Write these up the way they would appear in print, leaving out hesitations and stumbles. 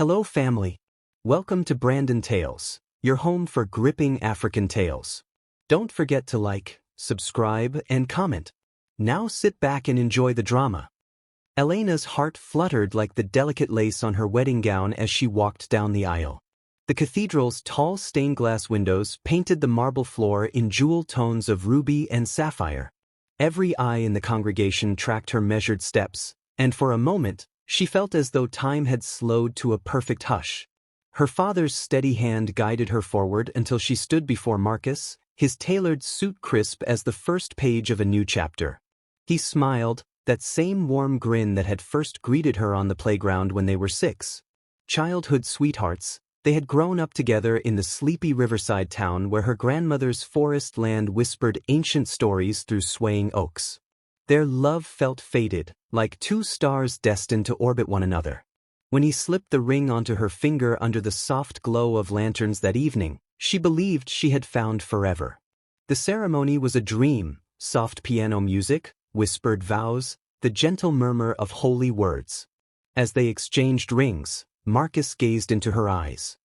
Hello family. Welcome to Brandon Tales, your home for gripping African tales. Don't forget to like, subscribe, and comment. Now sit back and enjoy the drama. Elena's heart fluttered like the delicate lace on her wedding gown as she walked down the aisle. The cathedral's tall stained glass windows painted the marble floor in jewel tones of ruby and sapphire. Every eye in the congregation tracked her measured steps, and for a moment, she felt as though time had slowed to a perfect hush. Her father's steady hand guided her forward until she stood before Marcus, his tailored suit crisp as the first page of a new chapter. He smiled, that same warm grin that had first greeted her on the playground when they were 6. Childhood sweethearts, they had grown up together in the sleepy riverside town where her grandmother's forest land whispered ancient stories through swaying oaks. Their love felt fated, like 2 stars destined to orbit one another. When he slipped the ring onto her finger under the soft glow of lanterns that evening, she believed she had found forever. The ceremony was a dream, soft piano music, whispered vows, the gentle murmur of holy words. As they exchanged rings, Marcus gazed into her eyes.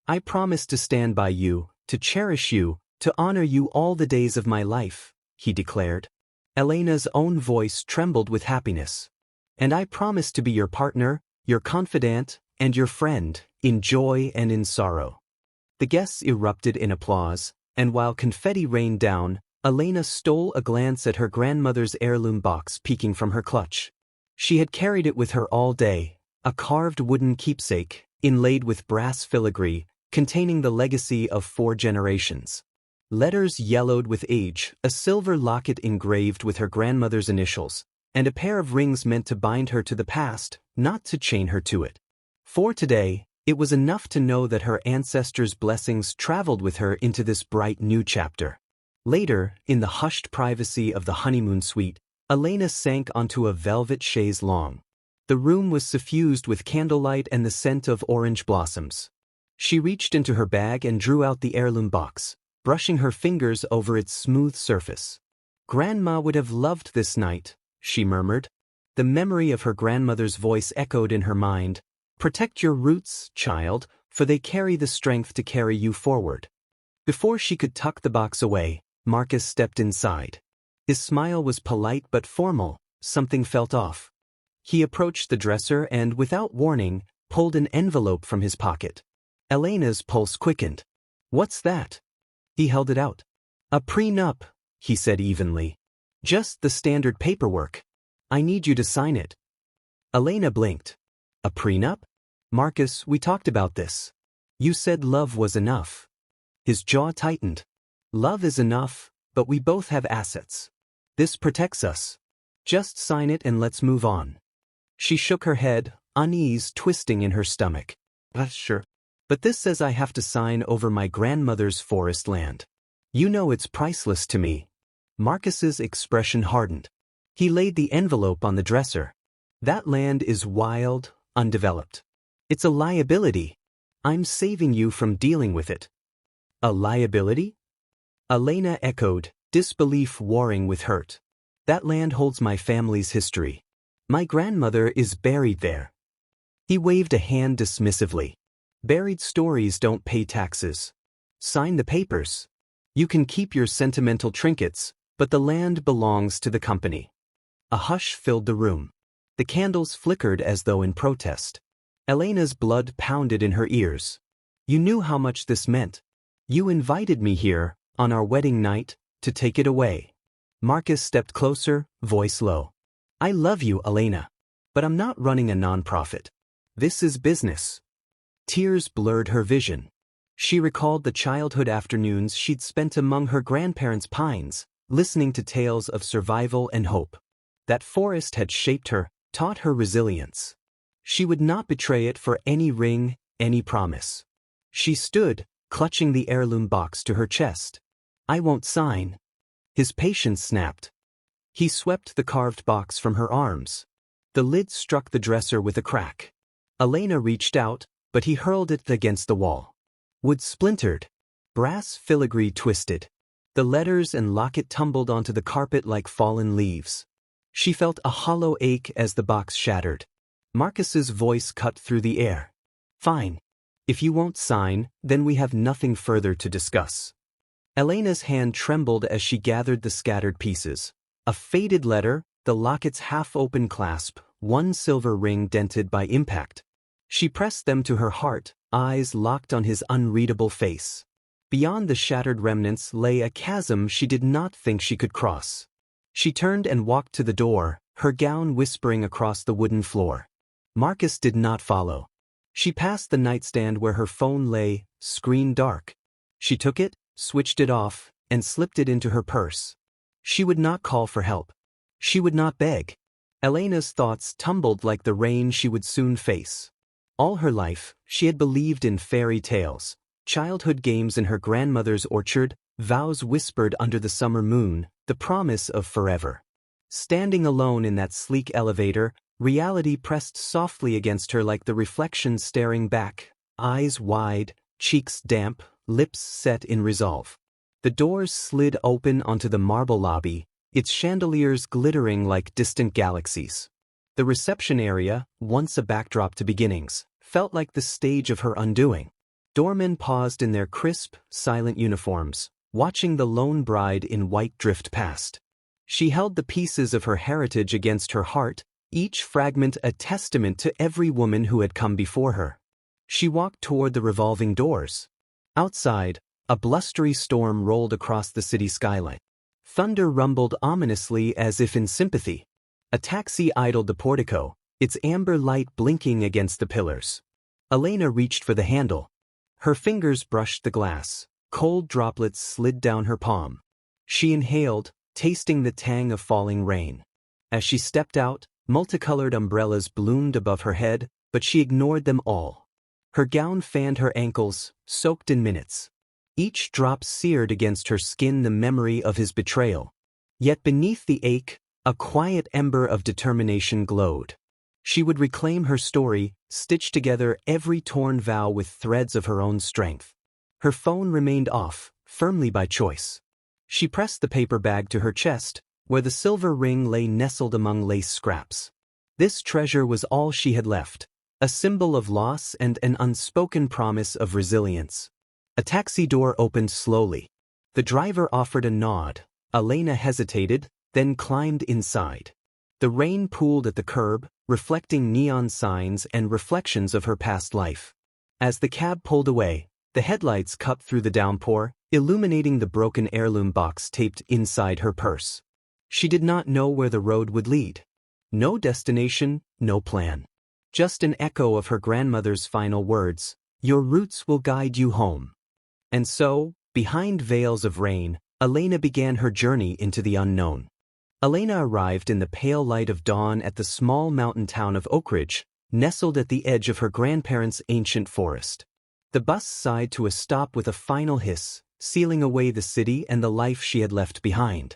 "I promise to stand by you, to cherish you, to honor you all the days of my life," he declared. Elena's own voice trembled with happiness. "And I promise to be your partner, your confidant, and your friend, in joy and in sorrow." The guests erupted in applause, and while confetti rained down, Elena stole a glance at her grandmother's heirloom box peeking from her clutch. She had carried it with her all day, a carved wooden keepsake, inlaid with brass filigree, containing the legacy of 4 generations. Letters yellowed with age, a silver locket engraved with her grandmother's initials, and a pair of rings meant to bind her to the past, not to chain her to it. For today, it was enough to know that her ancestors' blessings traveled with her into this bright new chapter. Later, in the hushed privacy of the honeymoon suite, Elena sank onto a velvet chaise longue. The room was suffused with candlelight and the scent of orange blossoms. She reached into her bag and drew out the heirloom box, brushing her fingers over its smooth surface. "Grandma would have loved this night," she murmured. The memory of her grandmother's voice echoed in her mind. "Protect your roots, child, for they carry the strength to carry you forward." Before she could tuck the box away, Marcus stepped inside. His smile was polite but formal. Something felt off. He approached the dresser and, without warning, pulled an envelope from his pocket. Elena's pulse quickened. "What's that?" He held it out. "A prenup," he said evenly. "Just the standard paperwork. I need you to sign it." Elena blinked. "A prenup? Marcus, we talked about this. You said love was enough." His jaw tightened. "Love is enough, but we both have assets. This protects us. Just sign it and let's move on." She shook her head, unease twisting in her stomach. "Sure. But this says I have to sign over my grandmother's forest land. You know it's priceless to me." Marcus's expression hardened. He laid the envelope on the dresser. "That land is wild, undeveloped. It's a liability. I'm saving you from dealing with it." "A liability?" Elena echoed, disbelief warring with hurt. "That land holds my family's history. My grandmother is buried there." He waved a hand dismissively. "Buried stories don't pay taxes. Sign the papers. You can keep your sentimental trinkets, but the land belongs to the company." A hush filled the room. The candles flickered as though in protest. Elena's blood pounded in her ears. "You knew how much this meant. You invited me here, on our wedding night, to take it away." Marcus stepped closer, voice low. "I love you, Elena. But I'm not running a nonprofit. This is business." Tears blurred her vision. She recalled the childhood afternoons she'd spent among her grandparents' pines, listening to tales of survival and hope. That forest had shaped her, taught her resilience. She would not betray it for any ring, any promise. She stood, clutching the heirloom box to her chest. "I won't sign." His patience snapped. He swept the carved box from her arms. The lid struck the dresser with a crack. Elena reached out, but he hurled it against the wall. Wood splintered. Brass filigree twisted. The letters and locket tumbled onto the carpet like fallen leaves. She felt a hollow ache as the box shattered. Marcus's voice cut through the air. Fine. If you won't sign, then we have nothing further to discuss. Elena's hand trembled as she gathered the scattered pieces. A faded letter, the locket's half-open clasp, one silver ring dented by impact. She pressed them to her heart, eyes locked on his unreadable face. Beyond the shattered remnants lay a chasm she did not think she could cross. She turned and walked to the door, her gown whispering across the wooden floor. Marcus did not follow. She passed the nightstand where her phone lay, screen dark. She took it, switched it off, and slipped it into her purse. She would not call for help. She would not beg. Elena's thoughts tumbled like the rain she would soon face. All her life, she had believed in fairy tales, childhood games in her grandmother's orchard, vows whispered under the summer moon, the promise of forever. Standing alone in that sleek elevator, reality pressed softly against her like the reflection staring back, eyes wide, cheeks damp, lips set in resolve. The doors slid open onto the marble lobby, its chandeliers glittering like distant galaxies. The reception area, once a backdrop to beginnings, felt like the stage of her undoing. Doormen paused in their crisp, silent uniforms, watching the lone bride in white drift past. She held the pieces of her heritage against her heart, each fragment a testament to every woman who had come before her. She walked toward the revolving doors. Outside, a blustery storm rolled across the city skyline. Thunder rumbled ominously as if in sympathy. A taxi idled the portico, its amber light blinking against the pillars. Elena reached for the handle. Her fingers brushed the glass. Cold droplets slid down her palm. She inhaled, tasting the tang of falling rain. As she stepped out, multicolored umbrellas bloomed above her head, but she ignored them all. Her gown fanned her ankles, soaked in minutes. Each drop seared against her skin the memory of his betrayal. Yet beneath the ache, a quiet ember of determination glowed. She would reclaim her story, stitch together every torn vow with threads of her own strength. Her phone remained off, firmly by choice. She pressed the paper bag to her chest, where the silver ring lay nestled among lace scraps. This treasure was all she had left, a symbol of loss and an unspoken promise of resilience. A taxi door opened slowly. The driver offered a nod. Elena hesitated, then climbed inside. The rain pooled at the curb, reflecting neon signs and reflections of her past life. As the cab pulled away, the headlights cut through the downpour, illuminating the broken heirloom box taped inside her purse. She did not know where the road would lead. No destination, no plan. Just an echo of her grandmother's final words, "Your roots will guide you home." And so, behind veils of rain, Elena began her journey into the unknown. Elena arrived in the pale light of dawn at the small mountain town of Oakridge, nestled at the edge of her grandparents' ancient forest. The bus sighed to a stop with a final hiss, sealing away the city and the life she had left behind.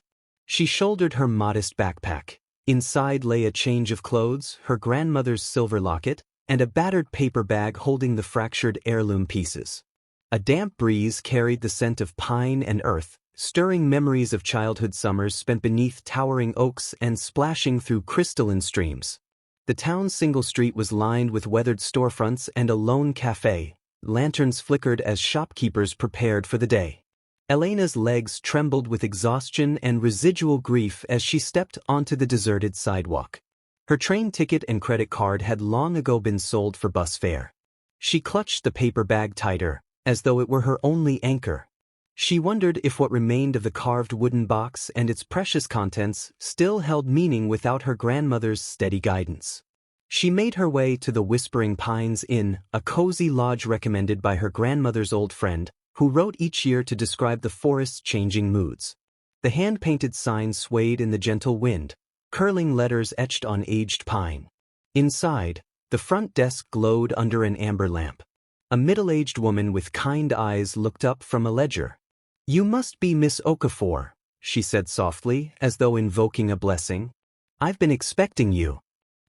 She shouldered her modest backpack. Inside lay a change of clothes, her grandmother's silver locket, and a battered paper bag holding the fractured heirloom pieces. A damp breeze carried the scent of pine and earth, stirring memories of childhood summers spent beneath towering oaks and splashing through crystalline streams. The town's single street was lined with weathered storefronts and a lone cafe. Lanterns flickered as shopkeepers prepared for the day. Elena's legs trembled with exhaustion and residual grief as she stepped onto the deserted sidewalk. Her train ticket and credit card had long ago been sold for bus fare. She clutched the paper bag tighter, as though it were her only anchor. She wondered if what remained of the carved wooden box and its precious contents still held meaning without her grandmother's steady guidance. She made her way to the Whispering Pines Inn, a cozy lodge recommended by her grandmother's old friend, who wrote each year to describe the forest's changing moods. The hand-painted sign swayed in the gentle wind, curling letters etched on aged pine. Inside, the front desk glowed under an amber lamp. A middle-aged woman with kind eyes looked up from a ledger. "You must be Miss Okafor," she said softly, as though invoking a blessing. "I've been expecting you."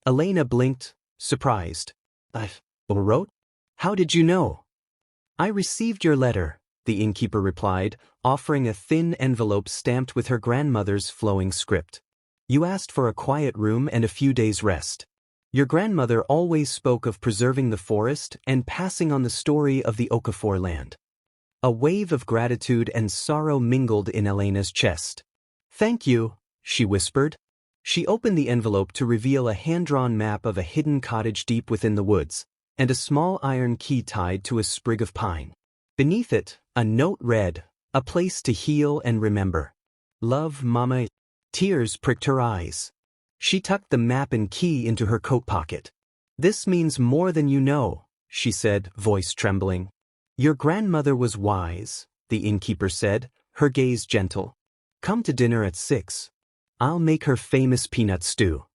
Elena blinked, surprised. "I wrote? How did you know?" "I received your letter," the innkeeper replied, offering a thin envelope stamped with her grandmother's flowing script. "You asked for a quiet room and a few days' rest. Your grandmother always spoke of preserving the forest and passing on the story of the Okafor land. A wave of gratitude and sorrow mingled in Elena's chest. "Thank you," she whispered. She opened the envelope to reveal a hand-drawn map of a hidden cottage deep within the woods, and a small iron key tied to a sprig of pine. Beneath it, a note read, "A place to heal and remember. Love, Mama." Tears pricked her eyes. She tucked the map and key into her coat pocket. "This means more than you know," she said, voice trembling. "Your grandmother was wise," the innkeeper said, her gaze gentle. "Come to dinner at 6. I'll make her famous peanut stew."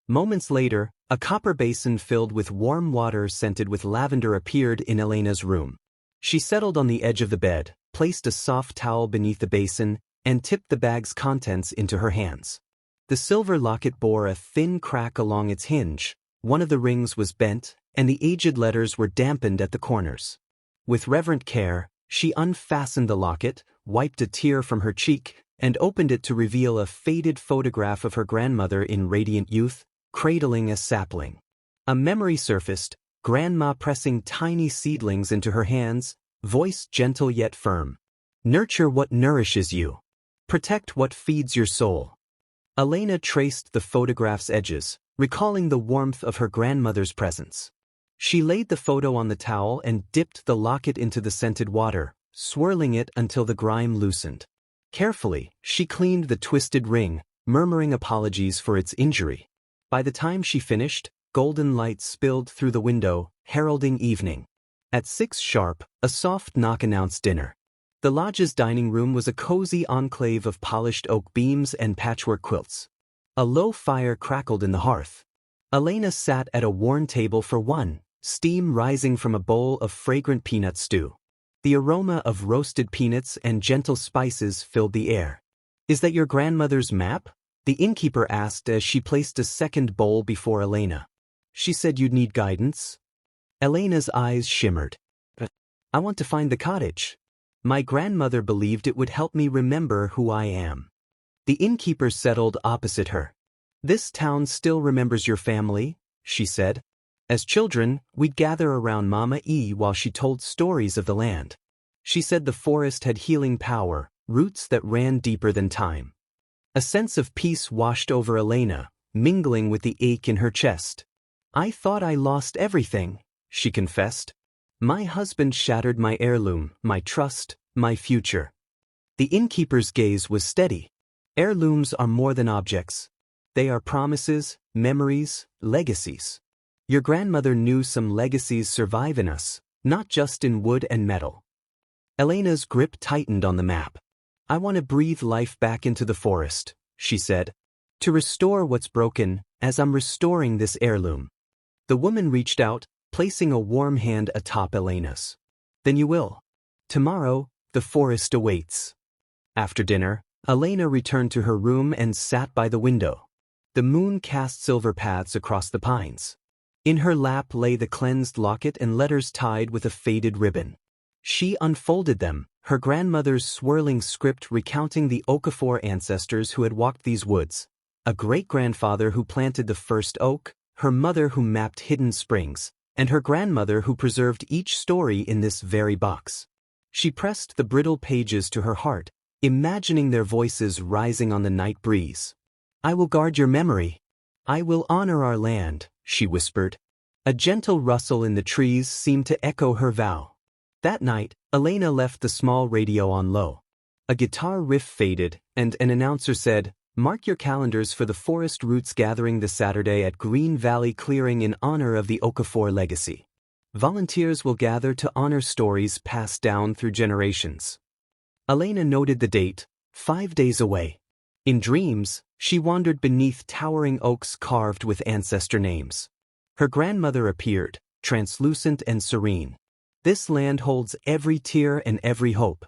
Moments later, a copper basin filled with warm water scented with lavender appeared in Elena's room. She settled on the edge of the bed, placed a soft towel beneath the basin, and tipped the bag's contents into her hands. The silver locket bore a thin crack along its hinge, one of the rings was bent, and the aged letters were dampened at the corners. With reverent care, she unfastened the locket, wiped a tear from her cheek, and opened it to reveal a faded photograph of her grandmother in radiant youth, cradling a sapling. A memory surfaced, Grandma pressing tiny seedlings into her hands, voice gentle yet firm. "Nurture what nourishes you. Protect what feeds your soul." Elena traced the photograph's edges, recalling the warmth of her grandmother's presence. She laid the photo on the towel and dipped the locket into the scented water, swirling it until the grime loosened. Carefully, she cleaned the twisted ring, murmuring apologies for its injury. By the time she finished, golden light spilled through the window, heralding evening. At 6 sharp, a soft knock announced dinner. The lodge's dining room was a cozy enclave of polished oak beams and patchwork quilts. A low fire crackled in the hearth. Elena sat at a worn table for one, steam rising from a bowl of fragrant peanut stew. The aroma of roasted peanuts and gentle spices filled the air. "Is that your grandmother's map?" the innkeeper asked as she placed a second bowl before Elena. "She said you'd need guidance." Elena's eyes shimmered. "I want to find the cottage. My grandmother believed it would help me remember who I am." The innkeeper settled opposite her. "This town still remembers your family," she said. "As children, we'd gather around Mama E while she told stories of the land. She said the forest had healing power, roots that ran deeper than time." A sense of peace washed over Elena, mingling with the ache in her chest. "I thought I lost everything," she confessed. "My husband shattered my heirloom, my trust, my future." The innkeeper's gaze was steady. "Heirlooms are more than objects. They are promises, memories, legacies. Your grandmother knew some legacies survive in us, not just in wood and metal." Elena's grip tightened on the map. "I want to breathe life back into the forest," she said. "To restore what's broken, as I'm restoring this heirloom." The woman reached out, placing a warm hand atop Elena's. "Then you will. Tomorrow, the forest awaits." After dinner, Elena returned to her room and sat by the window. The moon cast silver paths across the pines. In her lap lay the cleansed locket and letters tied with a faded ribbon. She unfolded them, her grandmother's swirling script recounting the Okafor ancestors who had walked these woods, a great-grandfather who planted the first oak, her mother who mapped hidden springs, and her grandmother who preserved each story in this very box. She pressed the brittle pages to her heart, imagining their voices rising on the night breeze. "I will guard your memory. I will honor our land," she whispered. A gentle rustle in the trees seemed to echo her vow. That night, Elena left the small radio on low. A guitar riff faded, and an announcer said, "Mark your calendars for the Forest Roots gathering this Saturday at Green Valley Clearing in honor of the Okafor legacy. Volunteers will gather to honor stories passed down through generations." Elena noted the date, 5 days away. In dreams, she wandered beneath towering oaks carved with ancestor names. Her grandmother appeared, translucent and serene. "This land holds every tear and every hope.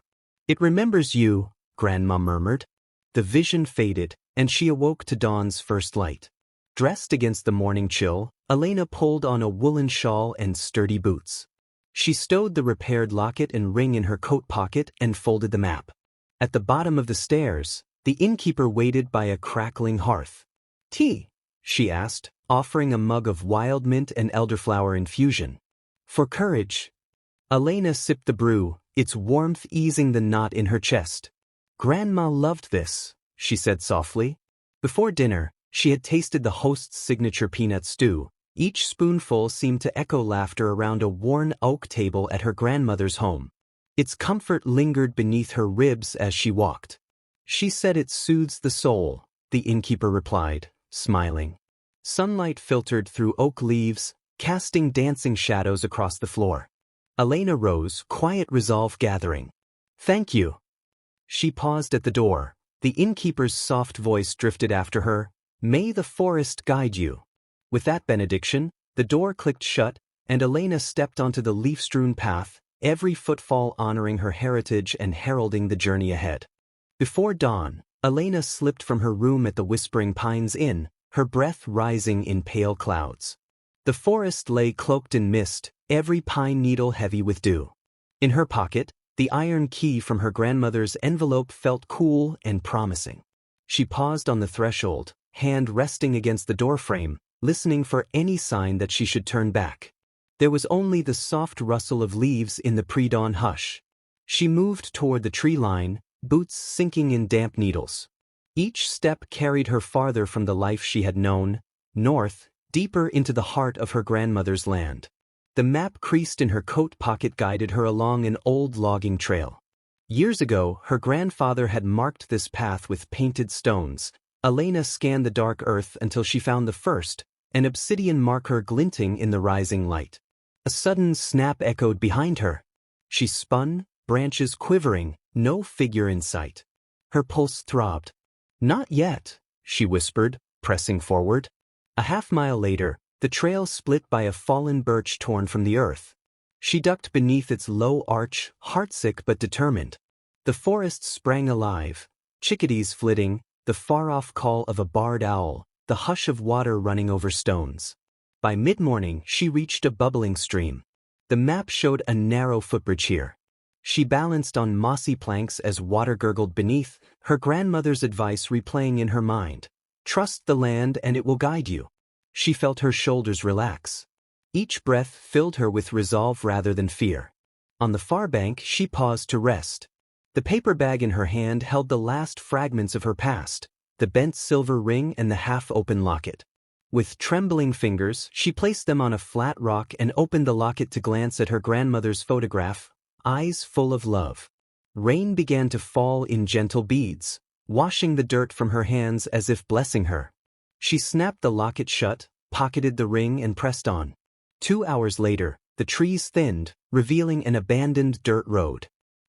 It remembers you," Grandma murmured. The vision faded, and she awoke to dawn's first light. Dressed against the morning chill, Elena pulled on a woolen shawl and sturdy boots. She stowed the repaired locket and ring in her coat pocket and folded the map. At the bottom of the stairs, the innkeeper waited by a crackling hearth. "Tea?" she asked, offering a mug of wild mint and elderflower infusion. For courage. Elena sipped the brew, its warmth easing the knot in her chest. Grandma loved this, she said softly. Before dinner, she had tasted the host's signature peanut stew. Each spoonful seemed to echo laughter around a worn oak table at her grandmother's home. Its comfort lingered beneath her ribs as she walked. She said it soothes the soul, the innkeeper replied, smiling. Sunlight filtered through oak leaves, casting dancing shadows across the floor. Elena rose, quiet resolve gathering. Thank you. She paused at the door. The innkeeper's soft voice drifted after her. May the forest guide you. With that benediction, the door clicked shut, and Elena stepped onto the leaf-strewn path, every footfall honoring her heritage and heralding the journey ahead. Before dawn, Elena slipped from her room at the Whispering Pines Inn, her breath rising in pale clouds. The forest lay cloaked in mist, every pine needle heavy with dew. In her pocket, the iron key from her grandmother's envelope felt cool and promising. She paused on the threshold, hand resting against the doorframe, listening for any sign that she should turn back. There was only the soft rustle of leaves in the pre-dawn hush. She moved toward the tree line, boots sinking in damp needles. Each step carried her farther from the life she had known, north, deeper into the heart of her grandmother's land. The map creased in her coat pocket guided her along an old logging trail. Years ago, her grandfather had marked this path with painted stones. Elena scanned the dark earth until she found the first, an obsidian marker glinting in the rising light. A sudden snap echoed behind her. She spun, branches quivering, no figure in sight. Her pulse throbbed. Not yet, she whispered, pressing forward. A half-mile later, the trail split by a fallen birch torn from the earth. She ducked beneath its low arch, heartsick but determined. The forest sprang alive, chickadees flitting, the far-off call of a barred owl, the hush of water running over stones. By mid-morning, she reached a bubbling stream. The map showed a narrow footbridge here. She balanced on mossy planks as water gurgled beneath, her grandmother's advice replaying in her mind. Trust the land and it will guide you. She felt her shoulders relax. Each breath filled her with resolve rather than fear. On the far bank, she paused to rest. The paper bag in her hand held the last fragments of her past, the bent silver ring and the half-open locket. With trembling fingers, she placed them on a flat rock and opened the locket to glance at her grandmother's photograph, eyes full of love. Rain began to fall in gentle beads, washing the dirt from her hands as if blessing her. She snapped the locket shut, pocketed the ring and pressed on. 2 hours later, the trees thinned, revealing an abandoned dirt road.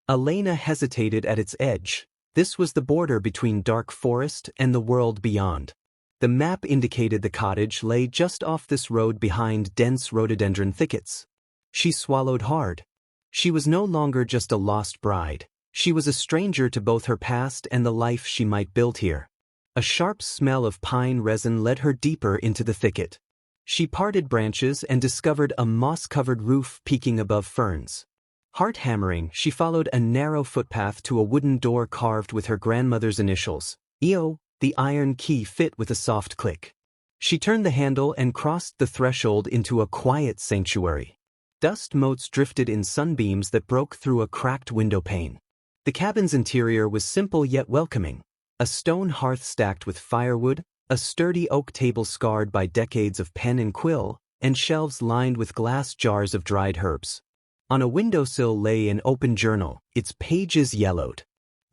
Elena hesitated at its edge. This was the border between dark forest and the world beyond. The map indicated the cottage lay just off this road behind dense rhododendron thickets. She swallowed hard. She was no longer just a lost bride. She was a stranger to both her past and the life she might build here. A sharp smell of pine resin led her deeper into the thicket. She parted branches and discovered a moss-covered roof peeking above ferns. Heart-hammering, she followed a narrow footpath to a wooden door carved with her grandmother's initials. "E.O." The iron key fit with a soft click. She turned the handle and crossed the threshold into a quiet sanctuary. Dust motes drifted in sunbeams that broke through a cracked window pane. The cabin's interior was simple yet welcoming. A stone hearth stacked with firewood, a sturdy oak table scarred by decades of pen and quill, and shelves lined with glass jars of dried herbs. On a windowsill lay an open journal, its pages yellowed.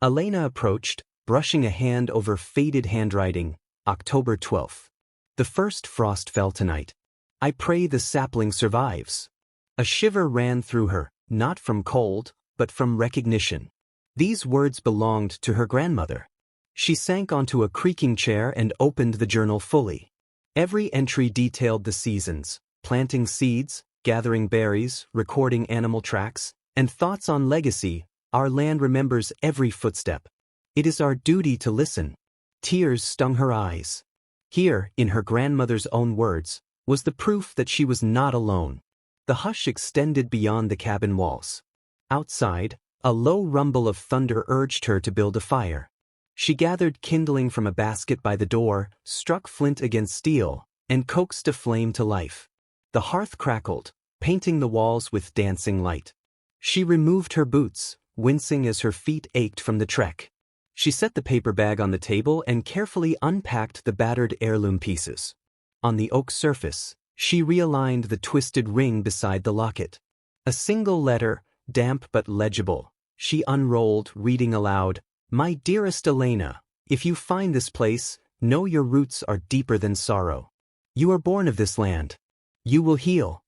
Elena approached, brushing a hand over faded handwriting. October 12th. The first frost fell tonight. I pray the sapling survives. A shiver ran through her, not from cold, but from recognition. These words belonged to her grandmother. She sank onto a creaking chair and opened the journal fully. Every entry detailed the seasons, planting seeds, gathering berries, recording animal tracks, and thoughts on legacy. Our land remembers every footstep. It is our duty to listen. Tears stung her eyes. Here, in her grandmother's own words, was the proof that she was not alone. The hush extended beyond the cabin walls. Outside, a low rumble of thunder urged her to build a fire. She gathered kindling from a basket by the door, struck flint against steel, and coaxed a flame to life. The hearth crackled, painting the walls with dancing light. She removed her boots, wincing as her feet ached from the trek. She set the paper bag on the table and carefully unpacked the battered heirloom pieces. On the oak surface, she realigned the twisted ring beside the locket. A single letter, damp but legible. She unrolled, reading aloud, "My dearest Elena, if you find this place, know your roots are deeper than sorrow. You are born of this land. You will heal."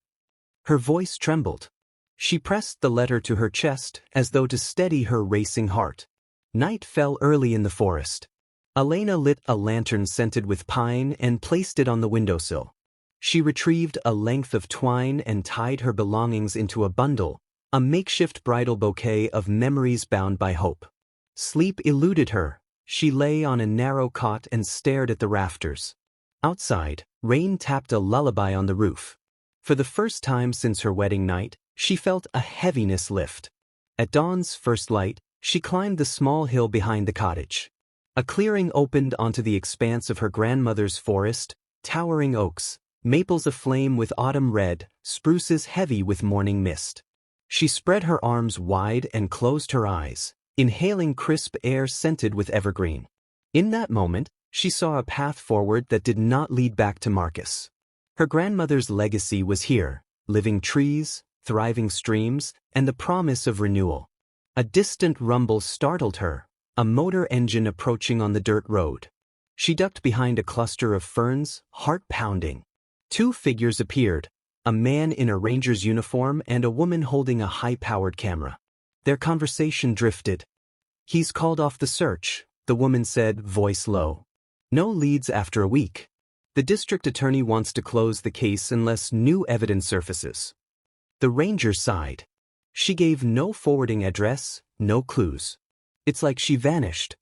Her voice trembled. She pressed the letter to her chest as though to steady her racing heart. Night fell early in the forest. Elena lit a lantern scented with pine and placed it on the windowsill. She retrieved a length of twine and tied her belongings into a bundle, a makeshift bridal bouquet of memories bound by hope. Sleep eluded her. She lay on a narrow cot and stared at the rafters. Outside, rain tapped a lullaby on the roof. For the first time since her wedding night, she felt a heaviness lift. At dawn's first light, she climbed the small hill behind the cottage. A clearing opened onto the expanse of her grandmother's forest, towering oaks, maples aflame with autumn red, spruces heavy with morning mist. She spread her arms wide and closed her eyes, inhaling crisp air scented with evergreen. In that moment, she saw a path forward that did not lead back to Marcus. Her grandmother's legacy was here, living trees, thriving streams, and the promise of renewal. A distant rumble startled her, a motor engine approaching on the dirt road. She ducked behind a cluster of ferns, heart pounding. Two figures appeared, a man in a ranger's uniform and a woman holding a high-powered camera. Their conversation drifted. "He's called off the search," the woman said, voice low. "No leads after a week. The district attorney wants to close the case unless new evidence surfaces." The ranger sighed. She gave no forwarding address, no clues. It's like she vanished.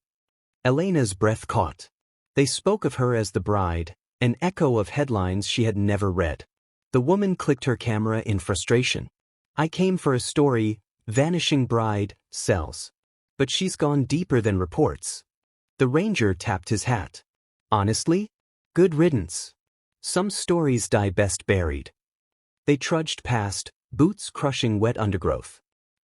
Elena's breath caught. They spoke of her as the bride, an echo of headlines she had never read. The woman clicked her camera in frustration. "I came for a story, vanishing bride, sells. But she's gone deeper than reports." The ranger tapped his hat. "Honestly? Good riddance. Some stories die best buried." They trudged past, boots crushing wet undergrowth.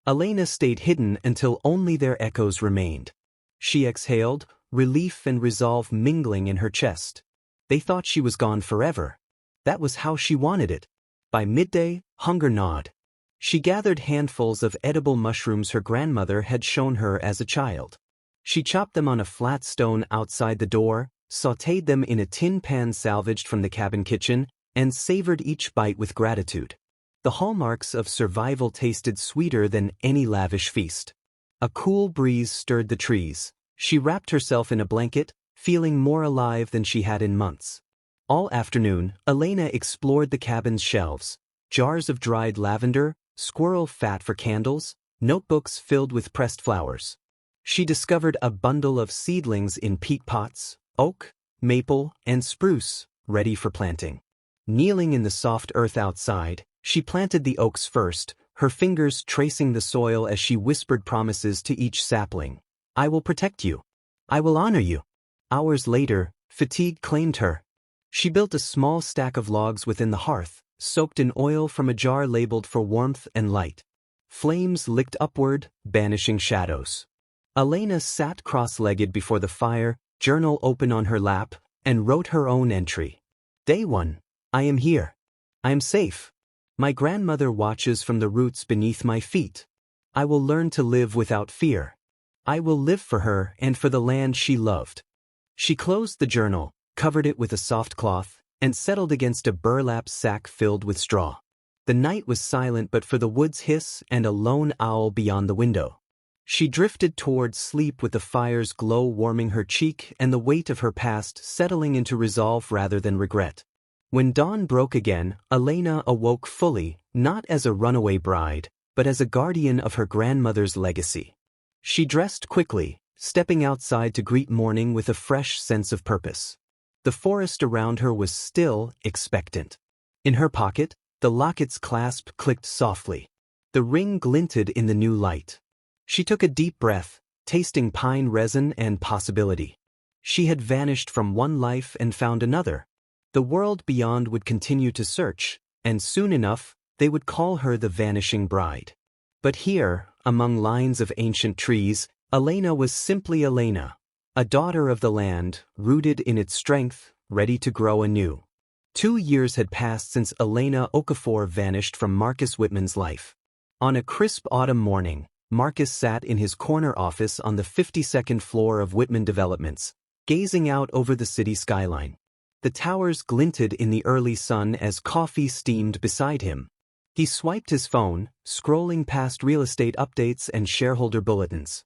Elena stayed hidden until only their echoes remained. She exhaled, relief and resolve mingling in her chest. They thought she was gone forever. That was how she wanted it. By midday, hunger gnawed. She gathered handfuls of edible mushrooms her grandmother had shown her as a child. She chopped them on a flat stone outside the door, sautéed them in a tin pan salvaged from the cabin kitchen, and savored each bite with gratitude. The hallmarks of survival tasted sweeter than any lavish feast. A cool breeze stirred the trees. She wrapped herself in a blanket, feeling more alive than she had in months. All afternoon, Elena explored the cabin's shelves. Jars of dried lavender, squirrel fat for candles, notebooks filled with pressed flowers. She discovered a bundle of seedlings in peat pots, oak, maple, and spruce, ready for planting. Kneeling in the soft earth outside, she planted the oaks first, her fingers tracing the soil as she whispered promises to each sapling. "I will protect you. I will honor you." Hours later, fatigue claimed her. She built a small stack of logs within the hearth, soaked in oil from a jar labeled for warmth and light. Flames licked upward, banishing shadows. Elena sat cross-legged before the fire, journal open on her lap, and wrote her own entry. Day 1. I am here. I am safe. My grandmother watches from the roots beneath my feet. I will learn to live without fear. I will live for her and for the land she loved. She closed the journal, covered it with a soft cloth, and settled against a burlap sack filled with straw. The night was silent but for the wood's hiss and a lone owl beyond the window. She drifted toward sleep with the fire's glow warming her cheek and the weight of her past settling into resolve rather than regret. When dawn broke again, Elena awoke fully, not as a runaway bride, but as a guardian of her grandmother's legacy. She dressed quickly, stepping outside to greet morning with a fresh sense of purpose. The forest around her was still, expectant. In her pocket, the locket's clasp clicked softly. The ring glinted in the new light. She took a deep breath, tasting pine resin and possibility. She had vanished from one life and found another. The world beyond would continue to search, and soon enough, they would call her the vanishing bride. But here, among lines of ancient trees, Elena was simply Elena, a daughter of the land, rooted in its strength, ready to grow anew. 2 years had passed since Elena Okafor vanished from Marcus Whitman's life. On a crisp autumn morning, Marcus sat in his corner office on the 52nd floor of Whitman Developments, gazing out over the city skyline. The towers glinted in the early sun as Kofi steamed beside him. He swiped his phone, scrolling past real estate updates and shareholder bulletins.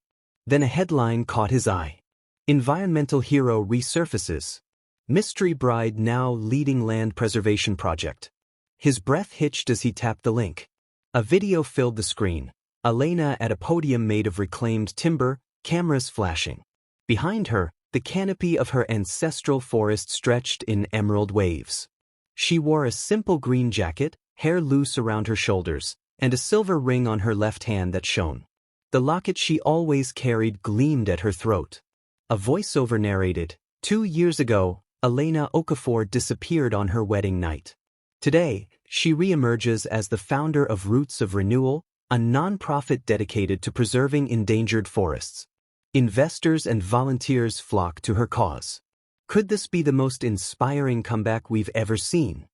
Then a headline caught his eye. Environmental hero resurfaces. Mystery bride now leading land preservation project. His breath hitched as he tapped the link. A video filled the screen. Elena at a podium made of reclaimed timber, cameras flashing. Behind her, the canopy of her ancestral forest stretched in emerald waves. She wore a simple green jacket, hair loose around her shoulders, and a silver ring on her left hand that shone. The locket she always carried gleamed at her throat. A voiceover narrated, 2 years ago, Elena Okafor disappeared on her wedding night. Today, she reemerges as the founder of Roots of Renewal, a non-profit dedicated to preserving endangered forests. Investors and volunteers flock to her cause. Could this be the most inspiring comeback we've ever seen?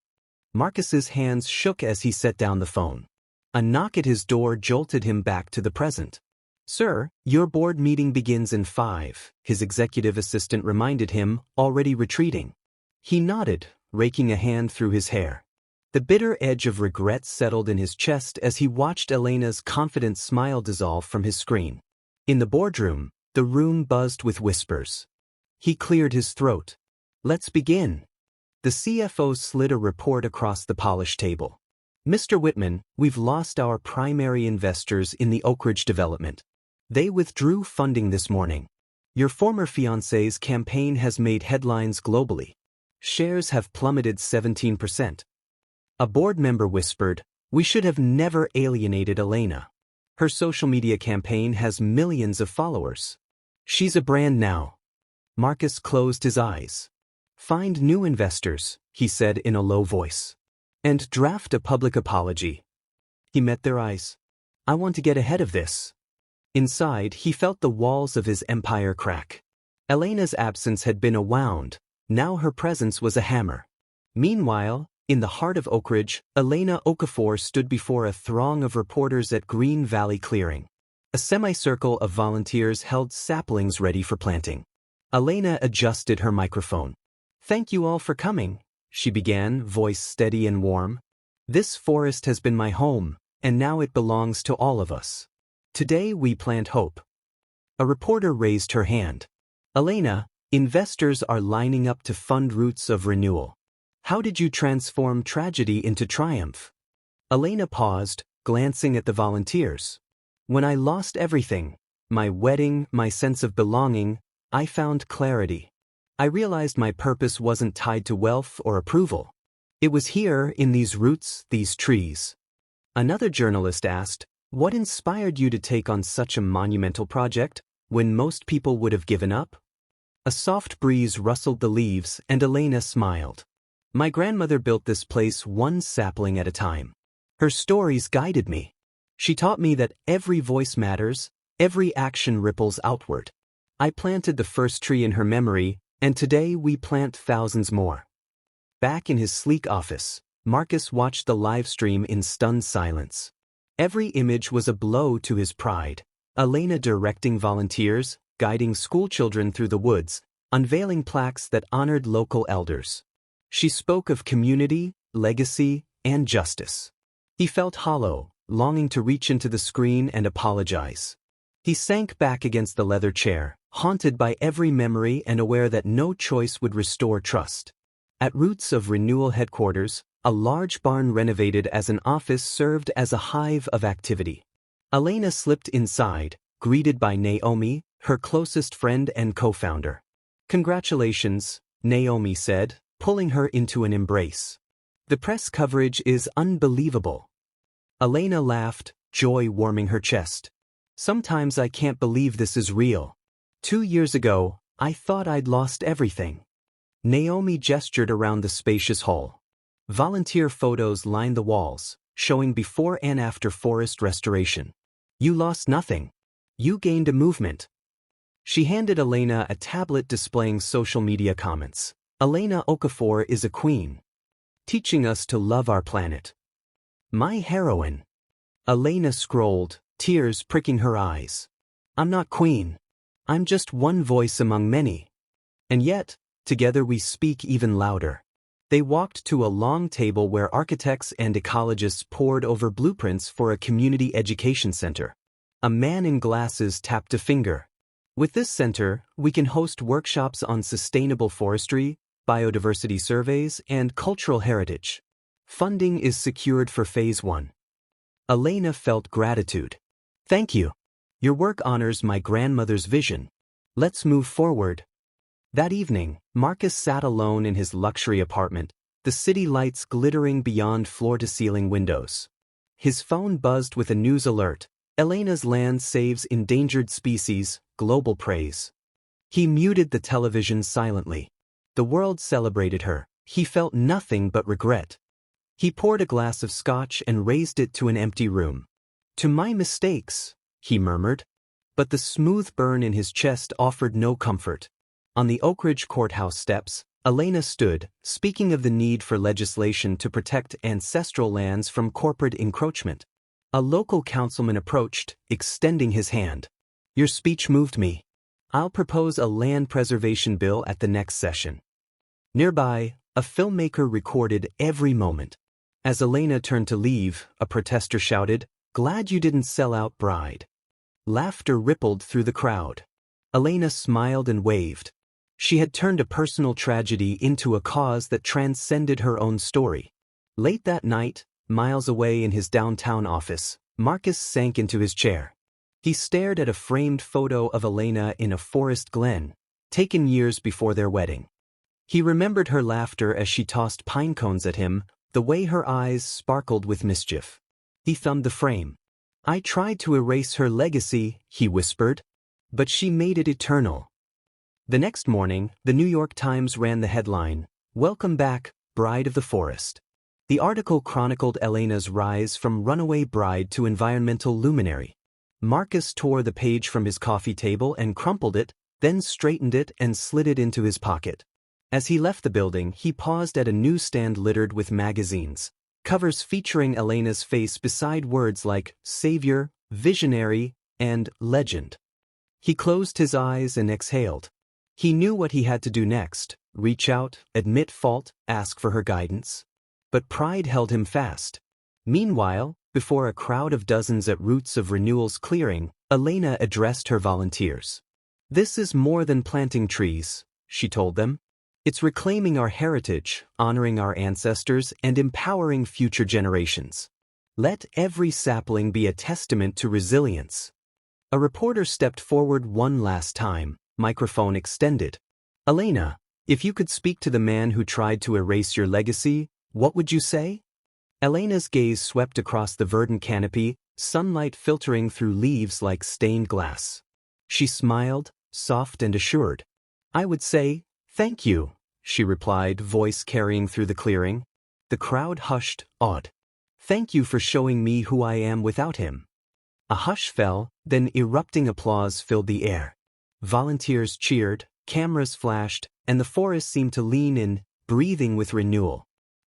Marcus's hands shook as he set down the phone. A knock at his door jolted him back to the present. "Sir, your board meeting begins in 5, his executive assistant reminded him, already retreating. He nodded, raking a hand through his hair. The bitter edge of regret settled in his chest as he watched Elena's confident smile dissolve from his screen. In the boardroom, the room buzzed with whispers. He cleared his throat. "Let's begin." The CFO slid a report across the polished table. "Mr. Whitman, we've lost our primary investors in the Oak Ridge development. They withdrew funding this morning. Your former fiancé's campaign has made headlines globally. Shares have plummeted 17%. A board member whispered, "We should have never alienated Elena. Her social media campaign has millions of followers. She's a brand now." Marcus closed his eyes. "Find new investors," he said in a low voice. "And draft a public apology." He met their eyes. "I want to get ahead of this." Inside, he felt the walls of his empire crack. Elena's absence had been a wound, now her presence was a hammer. Meanwhile, in the heart of Oak Ridge, Elena Okafor stood before a throng of reporters at Green Valley Clearing. A semicircle of volunteers held saplings ready for planting. Elena adjusted her microphone. "Thank you all for coming," she began, voice steady and warm. "This forest has been my home, and now it belongs to all of us. Today we plant hope." A reporter raised her hand. "Elena, investors are lining up to fund Roots of Renewal. How did you transform tragedy into triumph?" Elena paused, glancing at the volunteers. "When I lost everything, my wedding, my sense of belonging, I found clarity. I realized my purpose wasn't tied to wealth or approval. It was here, in these roots, these trees." Another journalist asked, "What inspired you to take on such a monumental project, when most people would have given up?" A soft breeze rustled the leaves, and Elena smiled. "My grandmother built this place one sapling at a time. Her stories guided me. She taught me that every voice matters, every action ripples outward. I planted the first tree in her memory, and today we plant thousands more." Back in his sleek office, Marcus watched the live stream in stunned silence. Every image was a blow to his pride. Elena directing volunteers, guiding schoolchildren through the woods, unveiling plaques that honored local elders. She spoke of community, legacy, and justice. He felt hollow, longing to reach into the screen and apologize. He sank back against the leather chair, haunted by every memory and aware that no choice would restore trust. At Roots of Renewal headquarters, a large barn renovated as an office served as a hive of activity. Elena slipped inside, greeted by Naomi, her closest friend and co-founder. "Congratulations," Naomi said, pulling her into an embrace. "The press coverage is unbelievable." Elena laughed, joy warming her chest. "Sometimes I can't believe this is real. 2 years ago, I thought I'd lost everything. Naomi gestured around the spacious hall. Volunteer photos lined the walls, showing before and after forest restoration. You lost nothing. You gained a movement. She handed Elena a tablet displaying social media comments. Elena Okafor is a queen, teaching us to love our planet. My heroine. Elena scrolled, tears pricking her eyes. I'm not queen. I'm just one voice among many. And yet, together we speak even louder. They walked to a long table where architects and ecologists pored over blueprints for a community education center. A man in glasses tapped a finger. With this center, we can host workshops on sustainable forestry, biodiversity surveys, and cultural heritage. Funding is secured for Phase 1. Elena felt gratitude. Thank you. Your work honors my grandmother's vision. Let's move forward. That evening, Marcus sat alone in his luxury apartment, the city lights glittering beyond floor-to-ceiling windows. His phone buzzed with a news alert. Elena's land saves endangered species, global praise. He muted the television silently. The world celebrated her. He felt nothing but regret. He poured a glass of scotch and raised it to an empty room. To my mistakes, he murmured. But the smooth burn in his chest offered no comfort. On the Oak Ridge courthouse steps, Elena stood, speaking of the need for legislation to protect ancestral lands from corporate encroachment. A local councilman approached, extending his hand. Your speech moved me. I'll propose a land preservation bill at the next session. Nearby, a filmmaker recorded every moment. As Elena turned to leave, a protester shouted, "Glad you didn't sell out, bride." Laughter rippled through the crowd. Elena smiled and waved. She had turned a personal tragedy into a cause that transcended her own story. Late that night, miles away in his downtown office, Marcus sank into his chair. He stared at a framed photo of Elena in a forest glen, taken years before their wedding. He remembered her laughter as she tossed pine cones at him, the way her eyes sparkled with mischief. He thumbed the frame. I tried to erase her legacy, he whispered, but she made it eternal. The next morning, the New York Times ran the headline, "Welcome back, Bride of the Forest." The article chronicled Elena's rise from runaway bride to environmental luminary. Marcus tore the page from his coffee table and crumpled it, then straightened it and slid it into his pocket. As he left the building, he paused at a newsstand littered with magazines, covers featuring Elena's face beside words like savior, visionary, and legend. He closed his eyes and exhaled. He knew what he had to do next: reach out, admit fault, ask for her guidance. But pride held him fast. Meanwhile, before a crowd of dozens at Roots of Renewal's clearing, Elena addressed her volunteers. This is more than planting trees, she told them. It's reclaiming our heritage, honoring our ancestors, and empowering future generations. Let every sapling be a testament to resilience. A reporter stepped forward one last time, microphone extended. Elena, if you could speak to the man who tried to erase your legacy, what would you say? Elena's gaze swept across the verdant canopy, sunlight filtering through leaves like stained glass. She smiled, soft and assured. I would say, thank you, she replied, voice carrying through the clearing. The crowd hushed, awed. Thank you for showing me who I am without him. A hush fell, then erupting applause filled the air. Volunteers cheered, cameras flashed, and the forest seemed to lean in, breathing with renewal.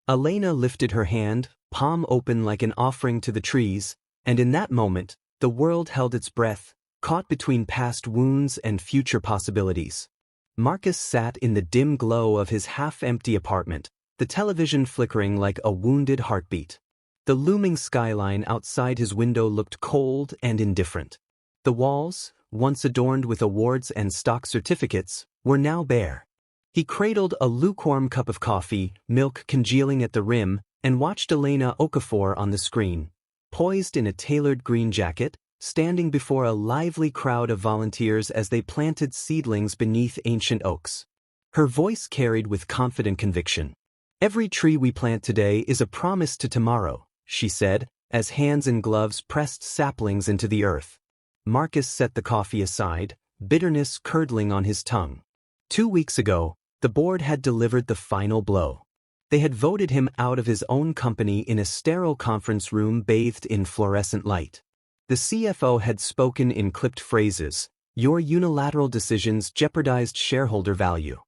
Elena lifted her hand, palm open like an offering to the trees, and in that moment, the world held its breath, caught between past wounds and future possibilities. Marcus sat in the dim glow of his half-empty apartment, the television flickering like a wounded heartbeat. The looming skyline outside his window looked cold and indifferent. The walls, once adorned with awards and stock certificates, were now bare. He cradled a lukewarm cup of coffee, milk congealing at the rim, and watched Elena Okafor on the screen, poised in a tailored green jacket, standing before a lively crowd of volunteers as they planted seedlings beneath ancient oaks. Her voice carried with confident conviction. Every tree we plant today is a promise to tomorrow, she said, as hands and gloves pressed saplings into the earth. Marcus set the coffee aside, bitterness curdling on his tongue. 2 weeks ago, The board had delivered the final blow. They had voted him out of his own company in a sterile conference room bathed in fluorescent light. The CFO had spoken in clipped phrases, "Your unilateral decisions jeopardized shareholder value."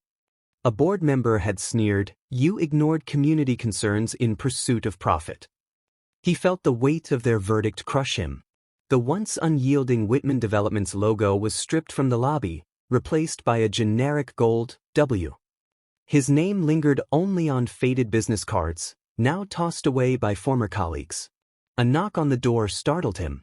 A board member had sneered, "You ignored community concerns in pursuit of profit." He felt the weight of their verdict crush him. The once unyielding Whitman Developments logo was stripped from the lobby, replaced by a generic gold W. His name lingered only on faded business cards, now tossed away by former colleagues. A knock on the door startled him.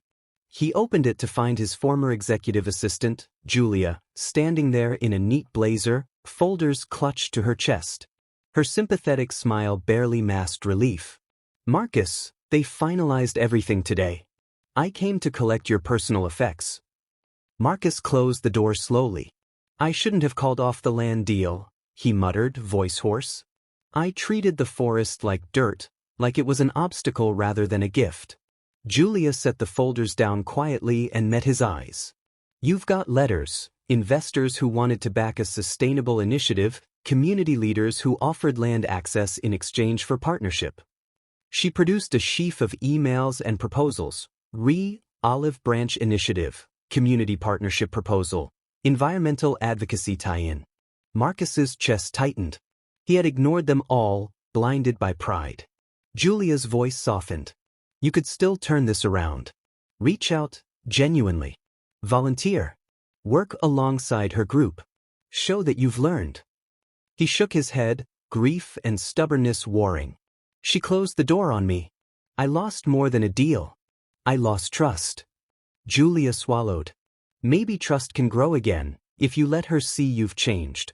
He opened it to find his former executive assistant, Julia, standing there in a neat blazer, folders clutched to her chest. Her sympathetic smile barely masked relief. "Marcus, they finalized everything today. I came to collect your personal effects." Marcus closed the door slowly. "I shouldn't have called off the land deal," he muttered, voice hoarse. "I treated the forest like dirt, like it was an obstacle rather than a gift." Julia set the folders down quietly and met his eyes. "You've got letters, investors who wanted to back a sustainable initiative, community leaders who offered land access in exchange for partnership." She produced a sheaf of emails and proposals: Olive Branch Initiative, Community Partnership Proposal, Environmental Advocacy Tie-in. Marcus's chest tightened. He had ignored them all, blinded by pride. Julia's voice softened. "You could still turn this around. Reach out, genuinely. Volunteer. Work alongside her group. Show that you've learned." He shook his head, grief and stubbornness warring. "She closed the door on me. I lost more than a deal. I lost trust." Julia swallowed. "Maybe trust can grow again, if you let her see you've changed."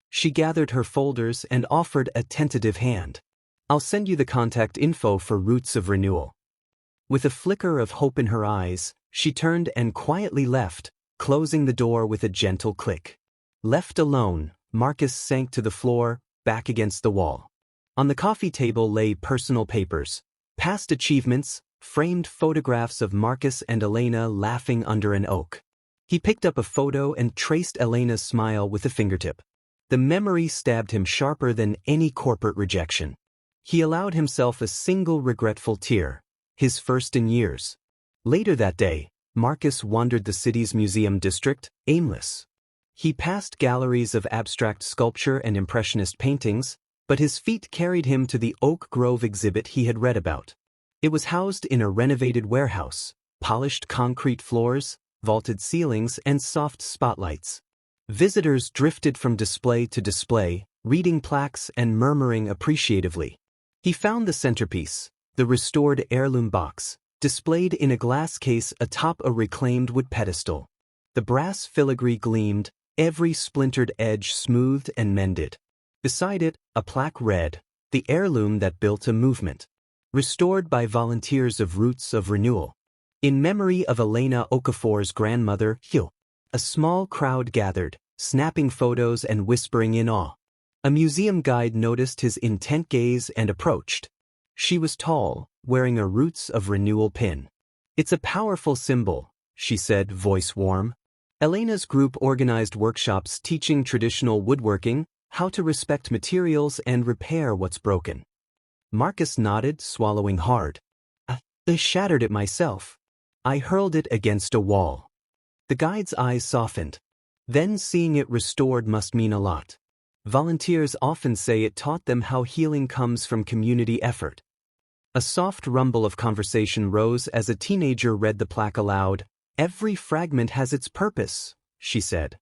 She gathered her folders and offered a tentative hand. "I'll send you the contact info for Roots of Renewal." With a flicker of hope in her eyes, she turned and quietly left, closing the door with a gentle click. Left alone, Marcus sank to the floor, back against the wall. On the coffee table lay personal papers, past achievements, framed photographs of Marcus and Elena laughing under an oak. He picked up a photo and traced Elena's smile with a fingertip. The memory stabbed him sharper than any corporate rejection. He allowed himself a single regretful tear, his first in years. Later that day, Marcus wandered the city's museum district, aimless. He passed galleries of abstract sculpture and impressionist paintings, but his feet carried him to the Oak Grove exhibit he had read about. It was housed in a renovated warehouse, polished concrete floors, vaulted ceilings, and soft spotlights. Visitors drifted from display to display, reading plaques and murmuring appreciatively. He found the centerpiece, the restored heirloom box, displayed in a glass case atop a reclaimed wood pedestal. The brass filigree gleamed, every splintered edge smoothed and mended. Beside it, a plaque read, "The heirloom that built a movement. Restored by volunteers of Roots of Renewal. In memory of Elena Okafor's grandmother, Hyo." A small crowd gathered, snapping photos and whispering in awe. A museum guide noticed his intent gaze and approached. She was tall, wearing a Roots of Renewal pin. "It's a powerful symbol," she said, voice warm. Elena's group organized workshops teaching traditional woodworking, how to respect materials and repair what's broken. Marcus nodded, swallowing hard. "I shattered it myself. I hurled it against a wall." The guide's eyes softened. Then seeing it restored must mean a lot. Volunteers often say it taught them how healing comes from community effort. A soft rumble of conversation rose as a teenager read the plaque aloud. "Every fragment has its purpose," she said.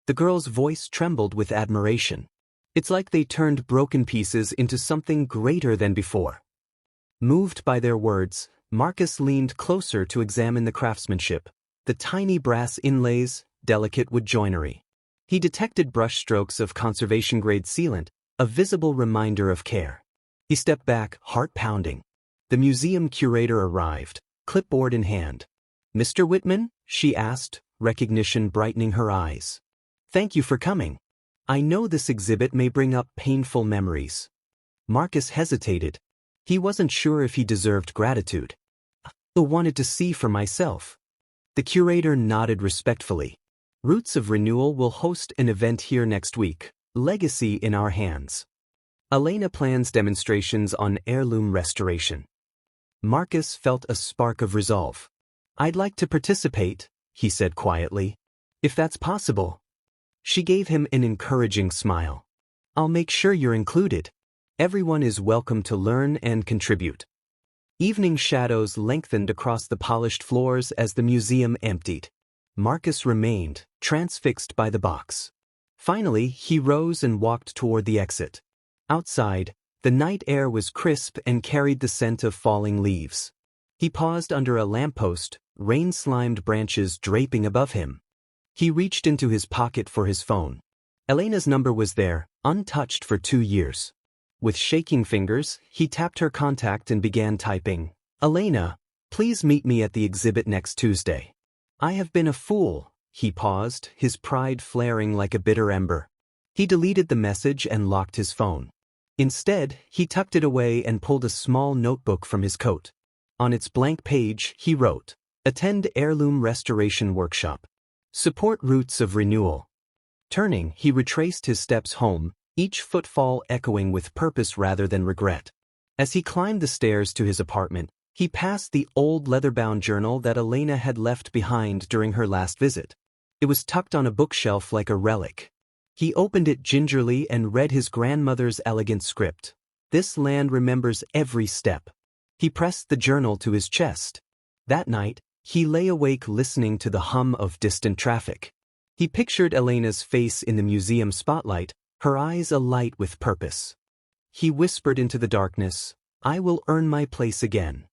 The girl's voice trembled with admiration. "It's like they turned broken pieces into something greater than before." Moved by their words, Marcus leaned closer to examine the craftsmanship, the tiny brass inlays, delicate wood joinery. He detected brushstrokes of conservation-grade sealant, a visible reminder of care. He stepped back, heart pounding. The museum curator arrived, clipboard in hand. "Mr. Whitman?" she asked, recognition brightening her eyes. "Thank you for coming. I know this exhibit may bring up painful memories." Marcus hesitated. He wasn't sure if he deserved gratitude. "I wanted to see for myself." The curator nodded respectfully. "Roots of Renewal will host an event here next week. Legacy in our hands. Elena plans demonstrations on heirloom restoration. Marcus felt a spark of resolve. I'd like to participate, he said quietly. If that's possible. She gave him an encouraging smile. I'll make sure you're included. Everyone is welcome to learn and contribute. Evening shadows lengthened across the polished floors as the museum emptied. Marcus remained, transfixed by the box. Finally, he rose and walked toward the exit. Outside, the night air was crisp and carried the scent of falling leaves. He paused under a lamppost, rain-slimed branches draping above him. He reached into his pocket for his phone. Elena's number was there, untouched for 2 years. With shaking fingers, he tapped her contact and began typing. Elena, please meet me at the exhibit next Tuesday. I have been a fool. He paused, his pride flaring like a bitter ember. He deleted the message and locked his phone. Instead, he tucked it away and pulled a small notebook from his coat. On its blank page, he wrote, Attend Heirloom Restoration Workshop. Support Roots of Renewal. Turning, he retraced his steps home, each footfall echoing with purpose rather than regret. As he climbed the stairs to his apartment, he passed the old leather-bound journal that Elena had left behind during her last visit. It was tucked on a bookshelf like a relic. He opened it gingerly and read his grandmother's elegant script. This land remembers every step. He pressed the journal to his chest. That night, he lay awake listening to the hum of distant traffic. He pictured Elena's face in the museum spotlight, her eyes alight with purpose. He whispered into the darkness, I will earn my place again.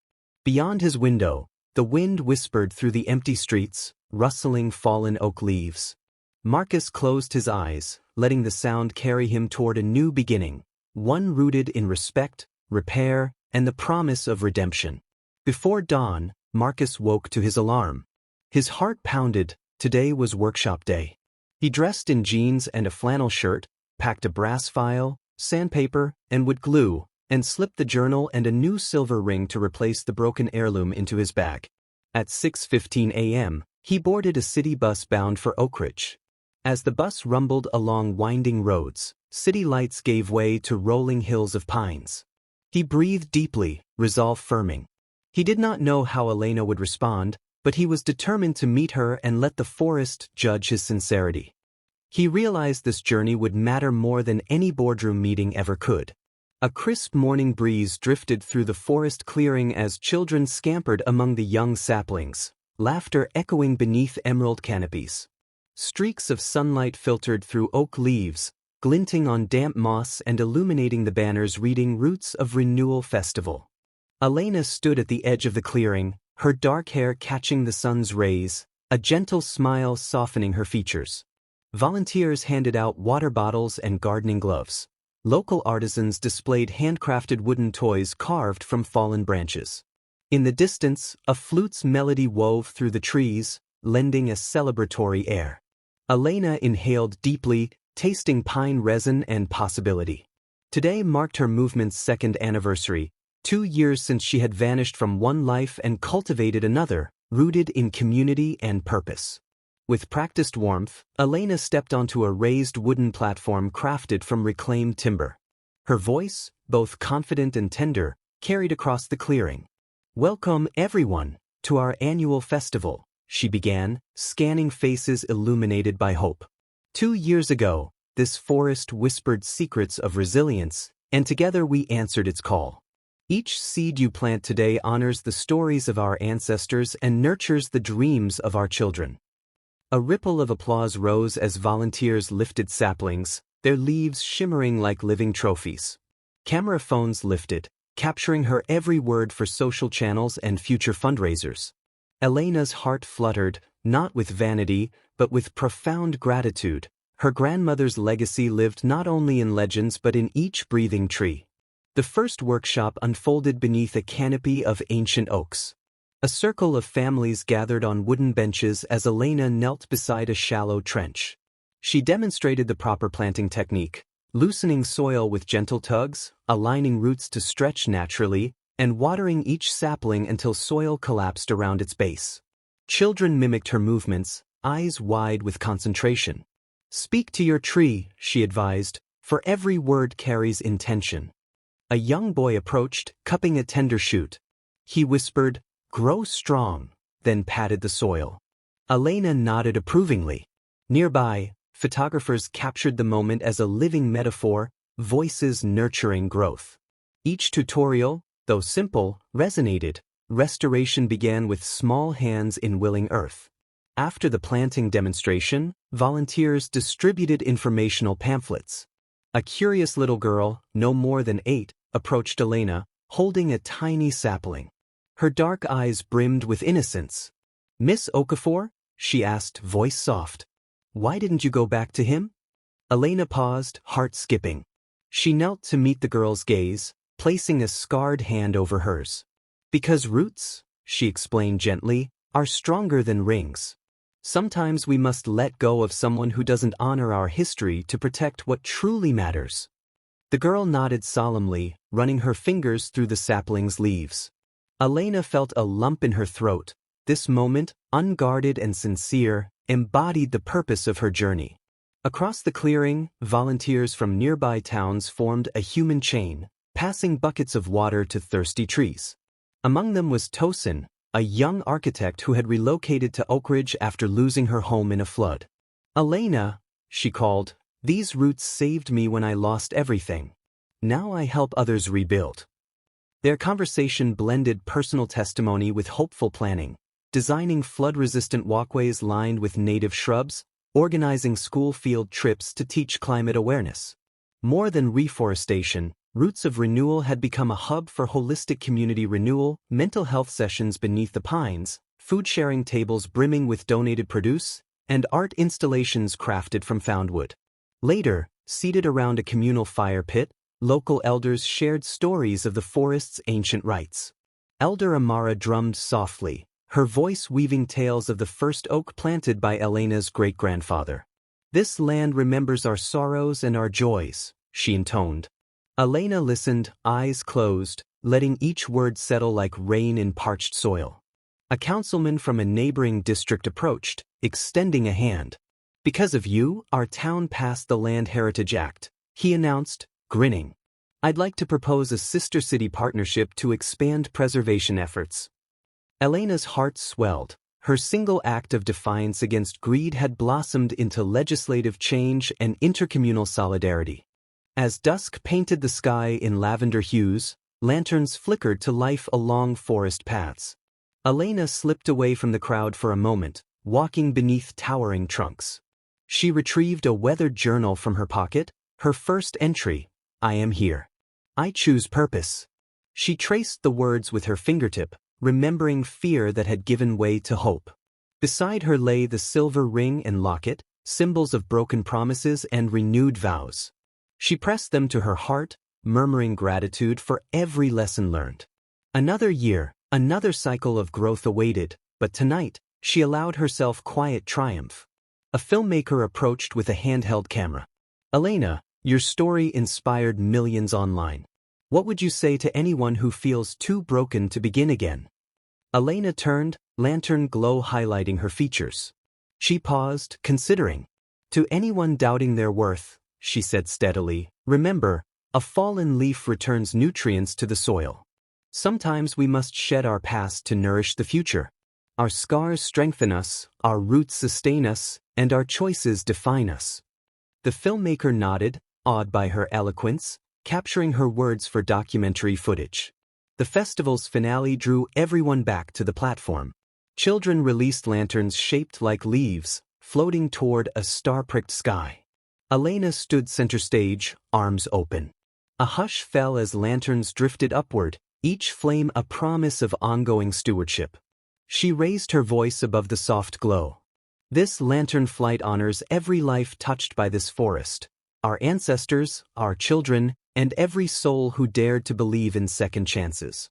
Beyond his window, the wind whispered through the empty streets, rustling fallen oak leaves. Marcus closed his eyes, letting the sound carry him toward a new beginning, one rooted in respect, repair, and the promise of redemption. Before dawn, Marcus woke to his alarm. His heart pounded. Today was workshop day. He dressed in jeans and a flannel shirt, packed a brass file, sandpaper, and wood glue, and slipped the journal and a new silver ring to replace the broken heirloom into his bag. At 6:15 a.m., he boarded a city bus bound for Oak Ridge. As the bus rumbled along winding roads, city lights gave way to rolling hills of pines. He breathed deeply, resolve firming. He did not know how Elena would respond, but he was determined to meet her and let the forest judge his sincerity. He realized this journey would matter more than any boardroom meeting ever could. A crisp morning breeze drifted through the forest clearing as children scampered among the young saplings, laughter echoing beneath emerald canopies. Streaks of sunlight filtered through oak leaves, glinting on damp moss and illuminating the banners reading Roots of Renewal Festival. Elena stood at the edge of the clearing, her dark hair catching the sun's rays, a gentle smile softening her features. Volunteers handed out water bottles and gardening gloves. Local artisans displayed handcrafted wooden toys carved from fallen branches. In the distance, a flute's melody wove through the trees, lending a celebratory air. Elena inhaled deeply, tasting pine resin and possibility. Today marked her movement's 2nd anniversary, 2 years since she had vanished from one life and cultivated another, rooted in community and purpose. With practiced warmth, Elena stepped onto a raised wooden platform crafted from reclaimed timber. Her voice, both confident and tender, carried across the clearing. Welcome, everyone, to our annual festival, she began, scanning faces illuminated by hope. 2 years ago, this forest whispered secrets of resilience, and together we answered its call. Each seed you plant today honors the stories of our ancestors and nurtures the dreams of our children. A ripple of applause rose as volunteers lifted saplings, their leaves shimmering like living trophies. Camera phones lifted, capturing her every word for social channels and future fundraisers. Elena's heart fluttered, not with vanity, but with profound gratitude. Her grandmother's legacy lived not only in legends but in each breathing tree. The first workshop unfolded beneath a canopy of ancient oaks. A circle of families gathered on wooden benches as Elena knelt beside a shallow trench. She demonstrated the proper planting technique, loosening soil with gentle tugs, aligning roots to stretch naturally, and watering each sapling until soil collapsed around its base. Children mimicked her movements, eyes wide with concentration. Speak to your tree, she advised, for every word carries intention. A young boy approached, cupping a tender shoot. He whispered, "Grow strong," then patted the soil. Elena nodded approvingly. Nearby, photographers captured the moment as a living metaphor, voices nurturing growth. Each tutorial, though simple, resonated. Restoration began with small hands in willing earth. After the planting demonstration, volunteers distributed informational pamphlets. A curious little girl, no more than 8, approached Elena, holding a tiny sapling. Her dark eyes brimmed with innocence. "Miss Okafor?" she asked, voice soft. "Why didn't you go back to him?" Elena paused, heart skipping. She knelt to meet the girl's gaze, placing a scarred hand over hers. "Because roots," she explained gently, "are stronger than rings. Sometimes we must let go of someone who doesn't honor our history to protect what truly matters." The girl nodded solemnly, running her fingers through the sapling's leaves. Elena felt a lump in her throat. This moment, unguarded and sincere, embodied the purpose of her journey. Across the clearing, volunteers from nearby towns formed a human chain, passing buckets of water to thirsty trees. Among them was Tosin, a young architect who had relocated to Oak Ridge after losing her home in a flood. "Elena," she called, "these roots saved me when I lost everything. Now I help others rebuild." Their conversation blended personal testimony with hopeful planning, designing flood-resistant walkways lined with native shrubs, organizing school field trips to teach climate awareness. More than reforestation, Roots of Renewal had become a hub for holistic community renewal, mental health sessions beneath the pines, food-sharing tables brimming with donated produce, and art installations crafted from found wood. Later, seated around a communal fire pit, local elders shared stories of the forest's ancient rites. Elder Amara drummed softly, her voice weaving tales of the first oak planted by Elena's great-grandfather. "This land remembers our sorrows and our joys," she intoned. Elena listened, eyes closed, letting each word settle like rain in parched soil. A councilman from a neighboring district approached, extending a hand. "Because of you, our town passed the Land Heritage Act," he announced, grinning. "I'd like to propose a sister-city partnership to expand preservation efforts." Elena's heart swelled. Her single act of defiance against greed had blossomed into legislative change and intercommunal solidarity. As dusk painted the sky in lavender hues, lanterns flickered to life along forest paths. Elena slipped away from the crowd for a moment, walking beneath towering trunks. She retrieved a weathered journal from her pocket, her first entry, "I am here. I choose purpose." She traced the words with her fingertip, remembering fear that had given way to hope. Beside her lay the silver ring and locket, symbols of broken promises and renewed vows. She pressed them to her heart, murmuring gratitude for every lesson learned. Another year, another cycle of growth awaited, but tonight, she allowed herself quiet triumph. A filmmaker approached with a handheld camera. "Elena, your story inspired millions online. What would you say to anyone who feels too broken to begin again?" Elena turned, lantern glow highlighting her features. She paused, considering. "To anyone doubting their worth," she said steadily, "remember, a fallen leaf returns nutrients to the soil. Sometimes we must shed our past to nourish the future. Our scars strengthen us, our roots sustain us, and our choices define us." The filmmaker nodded, awed by her eloquence, capturing her words for documentary footage. The festival's finale drew everyone back to the platform. Children released lanterns shaped like leaves, floating toward a star-pricked sky. Elena stood center stage, arms open. A hush fell as lanterns drifted upward, each flame a promise of ongoing stewardship. She raised her voice above the soft glow. "This lantern flight honors every life touched by this forest, our ancestors, our children, and every soul who dared to believe in second chances."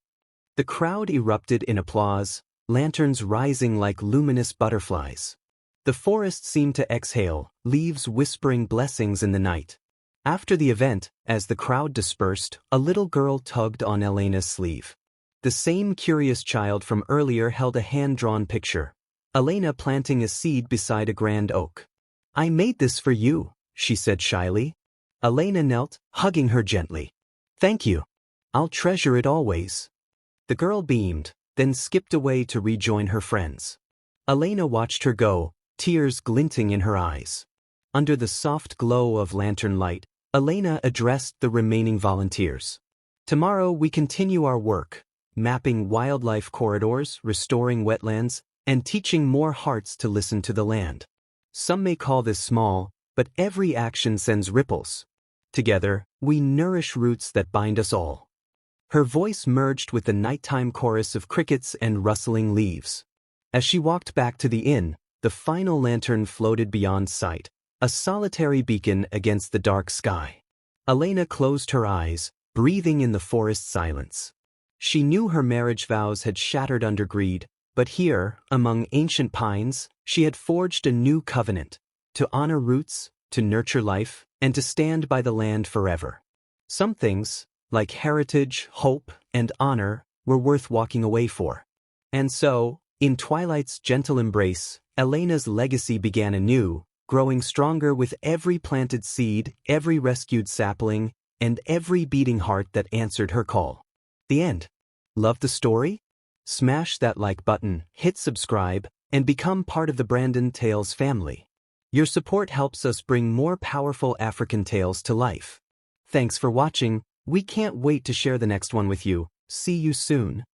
The crowd erupted in applause, lanterns rising like luminous butterflies. The forest seemed to exhale, leaves whispering blessings in the night. After the event, as the crowd dispersed, a little girl tugged on Elena's sleeve. The same curious child from earlier held a hand-drawn picture. Elena planting a seed beside a grand oak. I made this for you, she said shyly. Elena knelt, hugging her gently. Thank you. I'll treasure it always. The girl beamed, then skipped away to rejoin her friends. Elena watched her go, tears glinting in her eyes. Under the soft glow of lantern light, Elena addressed the remaining volunteers. Tomorrow we continue our work, mapping wildlife corridors, restoring wetlands, and teaching more hearts to listen to the land. Some may call this small, but every action sends ripples. Together, we nourish roots that bind us all. Her voice merged with the nighttime chorus of crickets and rustling leaves. As she walked back to the inn, the final lantern floated beyond sight, a solitary beacon against the dark sky. Elena closed her eyes, breathing in the forest silence. She knew her marriage vows had shattered under greed, but here, among ancient pines, she had forged a new covenant, to honor roots, to nurture life, and to stand by the land forever. Some things, like heritage, hope, and honor, were worth walking away for. And so, in twilight's gentle embrace, Elena's legacy began anew, growing stronger with every planted seed, every rescued sapling, and every beating heart that answered her call. The end. Love the story? Smash that like button, hit subscribe, and become part of the Brandon Tales family. Your support helps us bring more powerful African tales to life. Thanks for watching. We can't wait to share the next one with you. See you soon.